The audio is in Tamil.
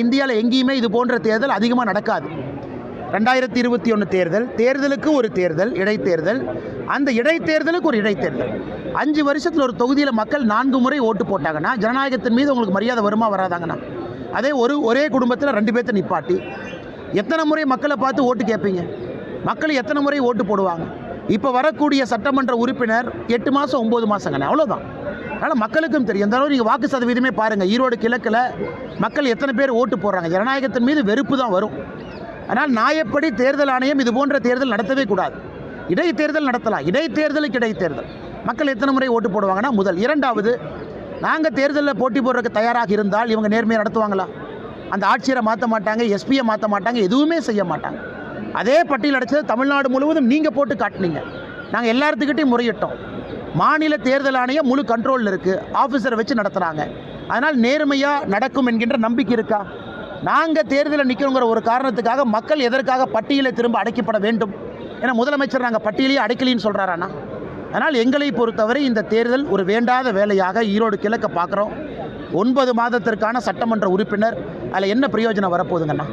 இந்தியாவில் எங்கேயுமே இது போன்ற தேர்தல் அதிகமாக நடக்காது. 2021 தேர்தலுக்கு ஒரு தேர்தல், இடைத்தேர்தல். அந்த இடைத்தேர்தலுக்கு ஒரு இடைத்தேர்தல். 5 வருஷத்தில் ஒரு தொகுதியில் மக்கள் 4 முறை ஓட்டு போட்டாங்கன்னா ஜனநாயகத்தின் மீது உங்களுக்கு மரியாதை வருமா வராதாங்கண்ணா? அதே ஒரே குடும்பத்தில் 2 பேர்த்த நிப்பாட்டி எத்தனை முறை மக்களை பார்த்து ஓட்டு கேட்பீங்க? மக்கள் எத்தனை முறை ஓட்டு போடுவாங்க? இப்போ வரக்கூடிய சட்டமன்ற உறுப்பினர் 8 மாதம் 9 மாதங்கண்ணா, அவ்வளோதான். அதனால் மக்களுக்கும் தெரியும். இந்த அளவு நீங்கள் வாக்கு சதவீதமே பாருங்கள். ஈரோடு கிழக்கில் மக்கள் எத்தனை பேர் ஓட்டு போடுறாங்க? ஜனநாயகத்தின் மீது வெறுப்பு தான் வரும். ஆனால் நியாயப்படி தேர்தல் ஆணையம் இது போன்ற தேர்தல் நடத்தவே கூடாது. இடைத்தேர்தல் நடத்தலாம். இடைத்தேர்தலுக்கு இடைத்தேர்தல். மக்கள் எத்தனை முறை ஓட்டு போடுவாங்கன்னா முதல். இரண்டாவது, நாங்கள் தேர்தலில் போட்டி போடுறதுக்கு தயாராக இருந்தால் இவங்க நேர்மையாக நடத்துவாங்களா? அந்த ஆட்சியரை மாற்ற மாட்டாங்க, எஸ்பியை மாற்ற மாட்டாங்க, எதுவுமே செய்ய மாட்டாங்க. அதே பட்டியல் அடைச்சது தமிழ்நாடு முழுவதும் நீங்கள் போட்டு காட்டினீங்க. நாங்கள் எல்லாத்துக்கிட்டையும் முறையிட்டோம். மாநில தேர்தல் ஆணையம் முழு கண்ட்ரோலில் இருக்குது. ஆஃபீஸரை வச்சு நடத்துகிறாங்க. அதனால் நேர்மையாக நடக்கும் என்கின்ற நம்பிக்கை இருக்கா? நாங்கள் தேர்தலில் நிற்கிறோங்கிற ஒரு காரணத்துக்காக மக்கள் எதற்காக பட்டியலை திரும்ப அடைக்கப்பட வேண்டும்? ஏன்னா முதலமைச்சர் நாங்கள் பட்டியலையே அடைக்கலின்னு சொல்கிறாராண்ணா. அதனால் எங்களை பொறுத்தவரை இந்த தேர்தல் ஒரு வேண்டாத வேலையாக ஈரோடு கிழக்க பார்க்குறோம். 9 மாதத்திற்கான சட்டமன்ற உறுப்பினர் அதில் என்ன பிரயோஜனம் வரப்போகுதுங்கண்ணா?